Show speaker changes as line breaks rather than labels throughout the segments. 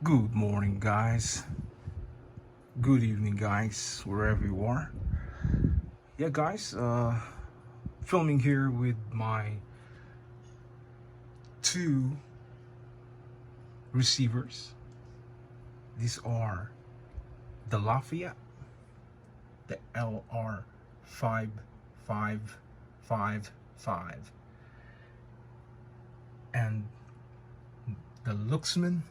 Good morning, guys. Good evening, guys, wherever you are. Yeah, guys, filming here with my two receivers. These are the Lafayette, the LR5555, and the Luxman.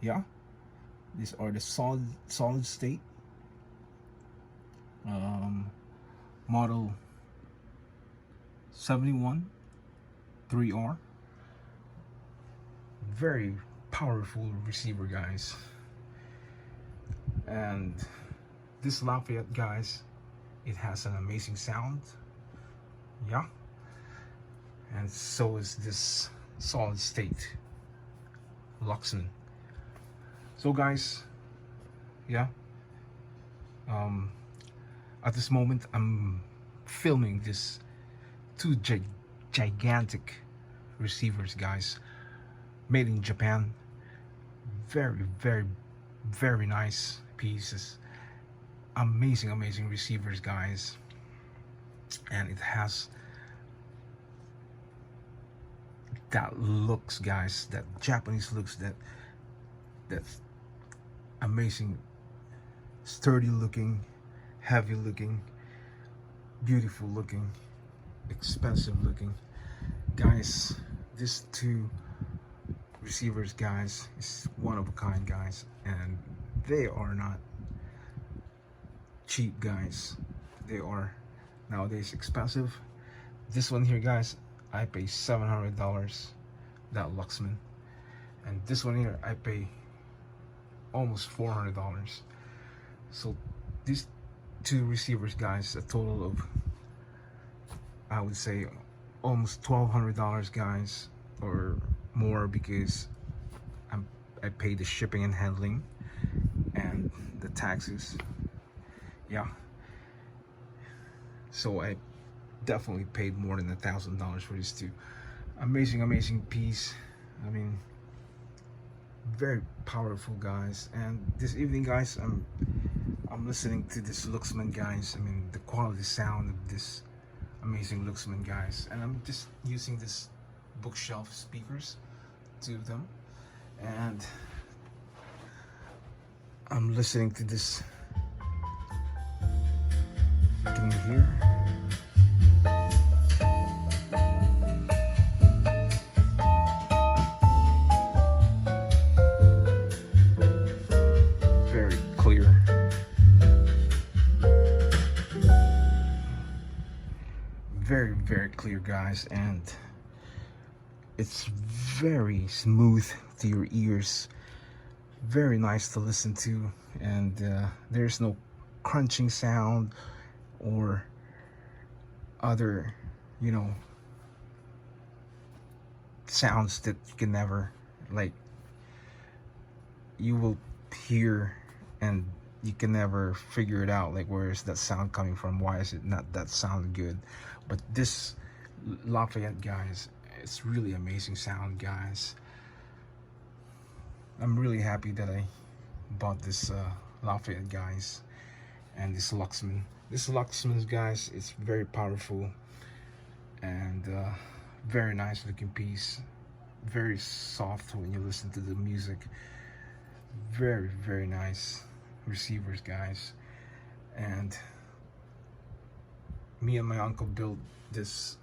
Yeah, these are the solid state um, model 71 3R. Very powerful receiver, guys. And this Lafayette, guys, it has an amazing sound. Yeah, and so is this solid state Luxman. So, guys, yeah, um, at this moment I'm filming this two gigantic receivers, guys, made in Japan. Very nice pieces. Amazing receivers, guys. And it has that looks, guys, that Japanese looks, that's amazing, sturdy looking, heavy looking, beautiful looking, expensive looking, guys. These two receivers, guys, is one of a kind, guys, and they are not cheap, guys. They are nowadays expensive. This one here, guys, I pay $700, that Luxman, and this one here I pay almost $400. So these two receivers, guys, a total of, I would say, almost $1,200, guys, or more, because I pay the shipping and handling and the taxes. Yeah, so I definitely paid more than $1,000 for these two. Amazing piece. I mean, very powerful, guys. And this evening, guys, I'm listening to this Luxman, guys. I mean, the quality sound of this amazing Luxman, guys, and I'm just using this bookshelf speakers, two of them, and I'm listening to this. Can you hear? Very clear. Very clear, guys, and it's very smooth to your ears. Very nice to listen to, and there's no crunching sound or other, sounds that you can never, like, you will hear and you can never figure it out, like, where is that sound coming from, why is it not that sound good. But this Lafayette, guys, it's really amazing sound, guys. I'm really happy that I bought this Lafayette, guys, and this Luxman. This Luxman, guys, it's very powerful and very nice looking piece. Very soft when you listen to the music. Very nice receivers, guys. And me and my uncle built this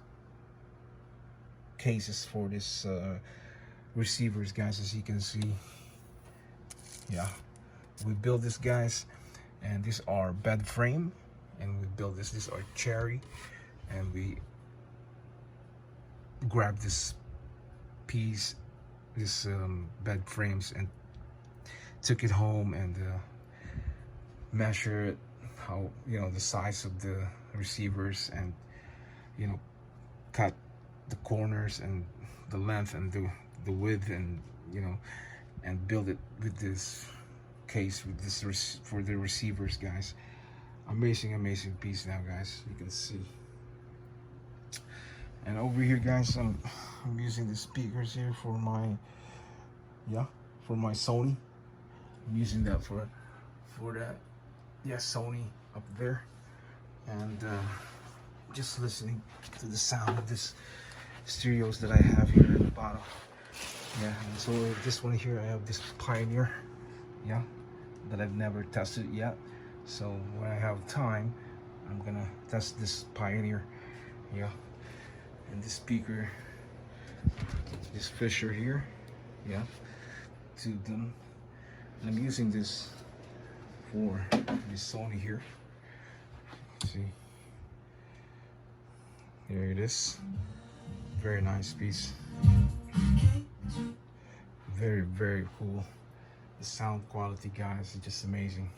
cases for this receivers, guys, as you can see. Yeah, we built this, guys, and these are bed frame, and we built this. These are cherry, and we grabbed this piece, this bed frames, and took it home and measured how, the size of the receivers, and cut the corners and the length and the width, and and build it with this case, with this for the receivers, guys. Amazing piece now, guys, you can see. And over here, guys, I'm using the speakers here for my for my Sony. I'm using that for that, yeah, Sony up there, and just listening to the sound of this stereos that I have here at the bottom. Yeah, and so this one here, I have this Pioneer, yeah, that I've never tested yet. So when I have time, I'm gonna test this Pioneer, yeah. And this speaker, this Fisher here, yeah, to them. And I'm using this for this Sony here. See, here it is. Very nice piece. Very, very cool. The sound quality, guys, is just amazing.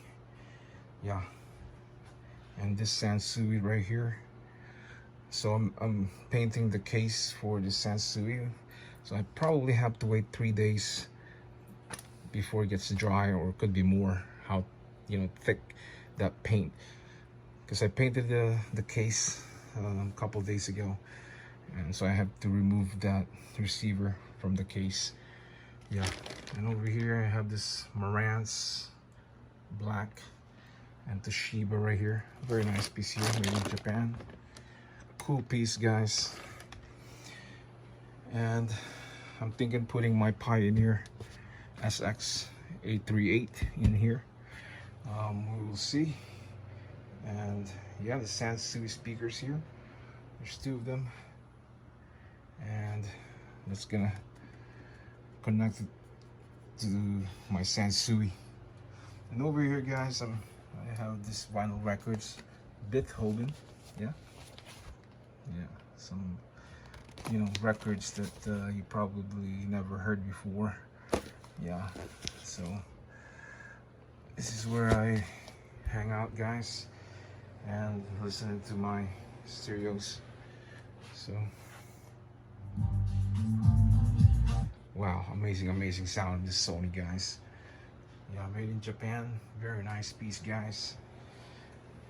Yeah. And this Sansui right here. So I'm painting the case for the Sansui. So I probably have to wait 3 days before it gets dry, or it could be more, how, you know, thick that paint. Because I painted the case a couple days ago, and so I have to remove that receiver from the case. Yeah, and over here I have this Marantz black and Toshiba right here. Very nice piece here, made in Japan. Cool piece, guys. And I'm thinking putting my Pioneer SX 838 in here. We will see. And yeah, the Sansui speakers here. There's 2 of them, and that's gonna connect it to my Sansui. And over here, guys, I have this vinyl records, Beethoven, yeah, some, you know, records that you probably never heard before, yeah. So this is where I hang out, guys, and listening to my stereos. So wow, amazing sound of this Sony, guys. Yeah, made in Japan. Very nice piece, guys.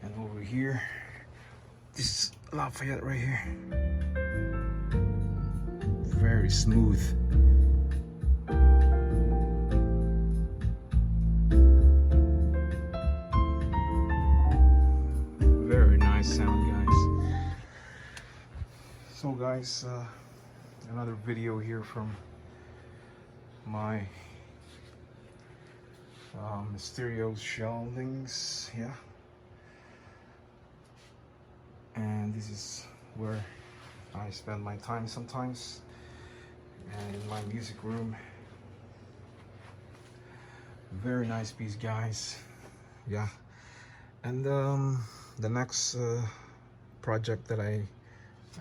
And over here, this Lafayette right here. Very smooth. Very nice sound, guys. So guys, another video here from my stereo shelvings, yeah. And this is where I spend my time sometimes, and in my music room. Very nice piece, guys, yeah. And the next project that I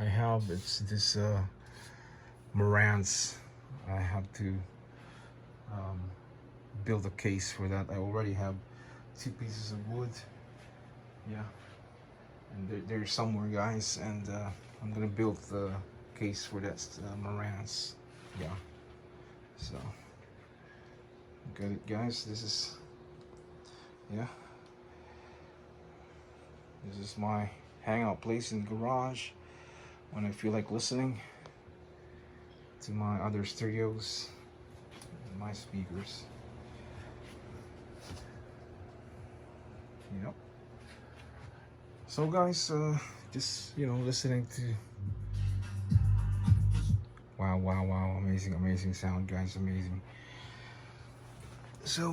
have, it's this Marantz. I have to build a case for that. I already have 2 pieces of wood, yeah, and they're somewhere, guys, and I'm gonna build the case for that Marantz, yeah. So got it, guys. This is, yeah, this is my hangout place in the garage when I feel like listening to my other stereos and my speakers. Yep. So guys, just, you know, listening to wow, amazing sound, guys, amazing. So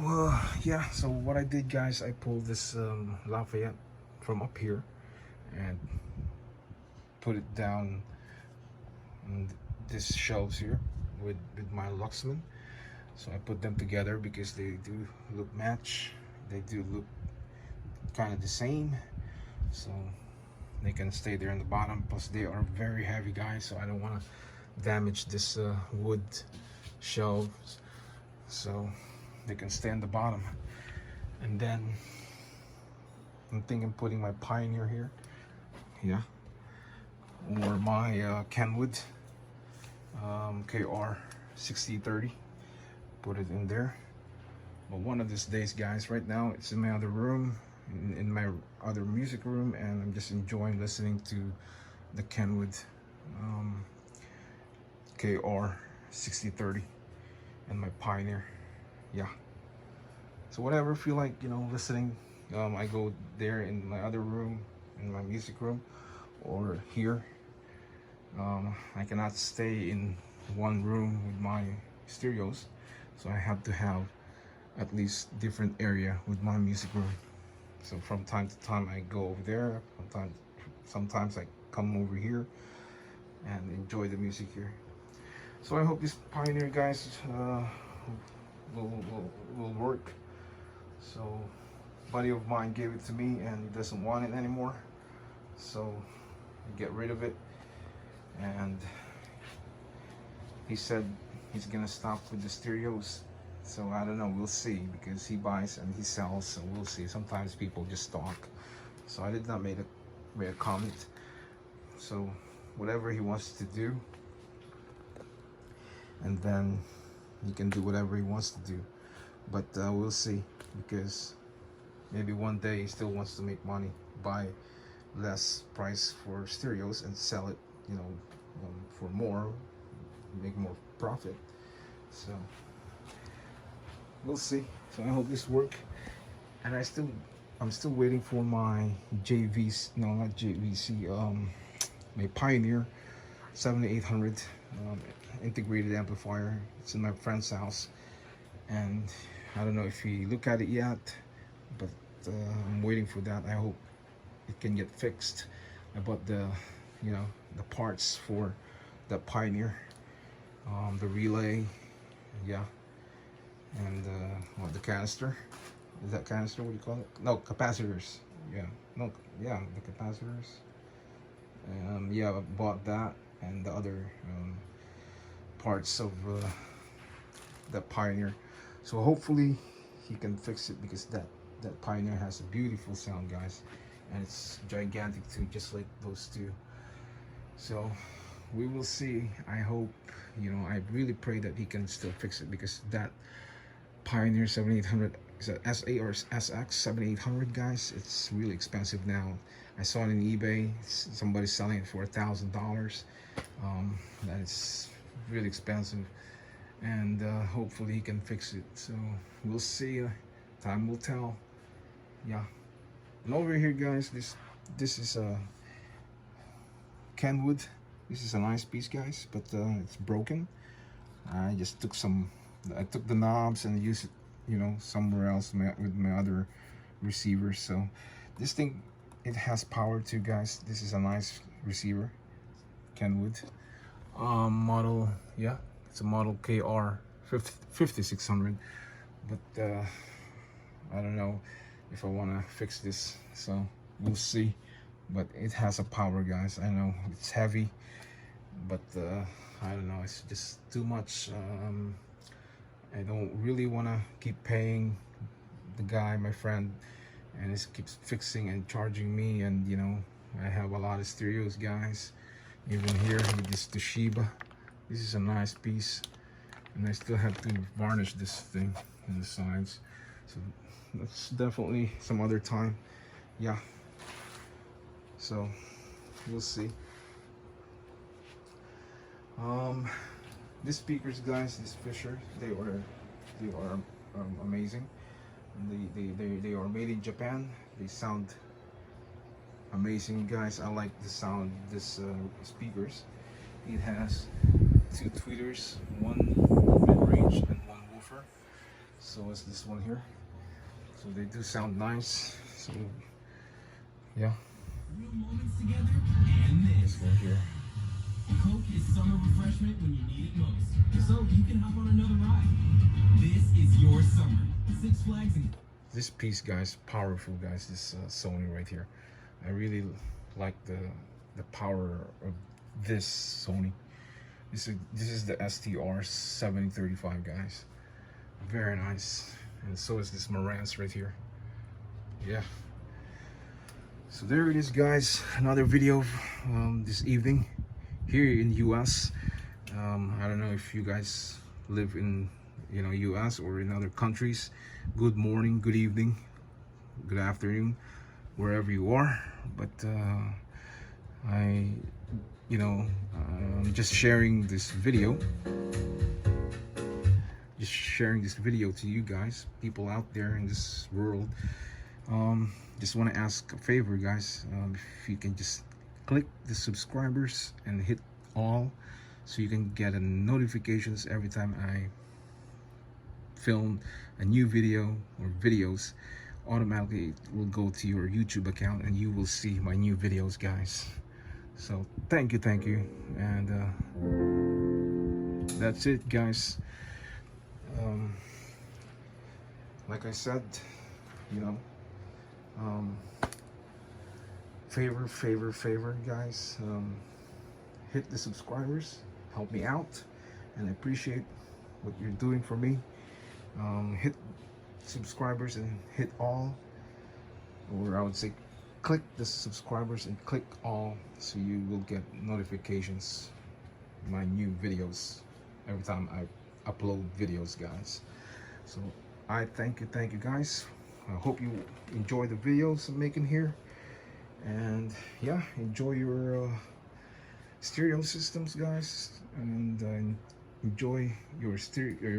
yeah, so what I did, guys, I pulled this Lafayette from up here and put it down on this shelves here with my Luxman. So I put them together because they do look match, they do look kind of the same, so they can stay there in the bottom. Plus they are very heavy, guys, so I don't want to damage this wood shelves, so they can stay in the bottom. And then I'm thinking putting my Pioneer here, yeah, or my Kenwood KR 6030, put it in there. But one of these days, guys, right now it's in my other room, in my other music room, and I'm just enjoying listening to the Kenwood KR 6030 and my Pioneer. yeah. So whatever I feel like, you know, listening, I go there in my other room, in my music room, or here. I cannot stay in one room with my stereos, so I have to have at least different area with my music room. So from time to time I go over there. Sometimes I come over here and enjoy the music here. So I hope this Pioneer, guys, will work. So a buddy of mine gave it to me and he doesn't want it anymore, so I get rid of it. And he said he's gonna stop with the stereos. So I don't know, we'll see, because he buys and he sells, so we'll see. Sometimes people just talk, so I did not make a comment. So whatever he wants to do, and then he can do whatever he wants to do. But we'll see, because maybe one day he still wants to make money, buy less price for stereos and sell it, you know, for more, make more profit. So we'll see. So I hope this work. And I'm still waiting for my JVC, no, not JVC, my Pioneer 7800 integrated amplifier. It's in my friend's house, and I don't know if he looked at it yet, but I'm waiting for that. I hope it can get fixed. I bought the, you know, the parts for the Pioneer, the relay, yeah, and what, the canister, is that canister, what do you call it? No, capacitors, yeah, no, yeah, the capacitors. Yeah, I bought that and the other parts of the Pioneer. So hopefully he can fix it, because that Pioneer has a beautiful sound, guys, and it's gigantic too, just like those two. So we will see. I hope, you know, I really pray that he can still fix it, because that Pioneer 7800, is that SA or SX 7800, guys, it's really expensive now. I saw it in eBay, somebody's selling it for $1,000. That is really expensive, and hopefully he can fix it. So we'll see. Time will tell. Yeah. And over here, guys, this is Kenwood. This is a nice piece, guys, but it's broken. I just took the knobs and used it, you know, somewhere else with my other receivers. So this thing, it has power too, guys. This is a nice receiver, Kenwood model. Yeah, it's a model KR 5600, but I don't know if I want to fix this, so we'll see. But it has a power, guys. I know it's heavy, but I don't know, it's just too much. I don't really want to keep paying the guy, my friend, and he keeps fixing and charging me. And you know, I have a lot of stereos, guys, even here with this Toshiba. This is a nice piece, and I still have to varnish this thing on the sides, so that's definitely some other time. Yeah, so we'll see. These speakers, guys, these Fisher, they are amazing. They are made in Japan. They sound amazing, guys. I like the sound of this speakers. It has two tweeters, one mid-range and one woofer. So is this one here. So they do sound nice. So yeah.
Real moments together, and
This one here.
Coke is summer refreshment when you need it most. So you can hop on another ride. This is your summer. Six Flags and
This piece, guys, powerful, guys. This Sony right here. I really like the power of this Sony. This is the STR 7035, guys. Very nice. And so is this Marantz right here. Yeah. So there it is, guys. Another video this evening here in US. I don't know if you guys live in, you know, US or in other countries. Good morning, good evening, good afternoon, wherever you are. But I'm just sharing this video just sharing this video to you guys, people out there in this world. Just want to ask a favor, guys. If you can just click the subscribers and hit all, so you can get a notifications every time I film a new video or videos. Automatically it will go to your YouTube account and you will see my new videos, guys. So thank you, and that's it, guys. Like I said, you know, favor, guys. Hit the subscribers, help me out, and I appreciate what you're doing for me. Hit subscribers and hit all, or I would say click the subscribers and click all, so you will get notifications my new videos every time I upload videos, guys. So I thank you guys. I hope you enjoy the videos I'm making here, and yeah, enjoy your stereo systems, guys, and enjoy your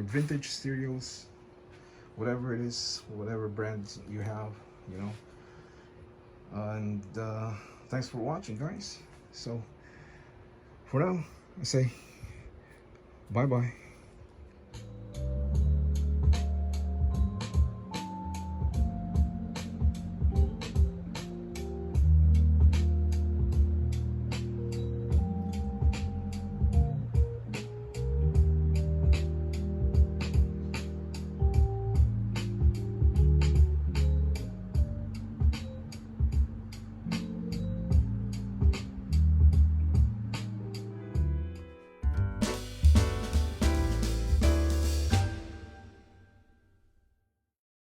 vintage stereos, whatever it is, whatever brands you have, you know. And thanks for watching, guys. So for now, I say bye bye.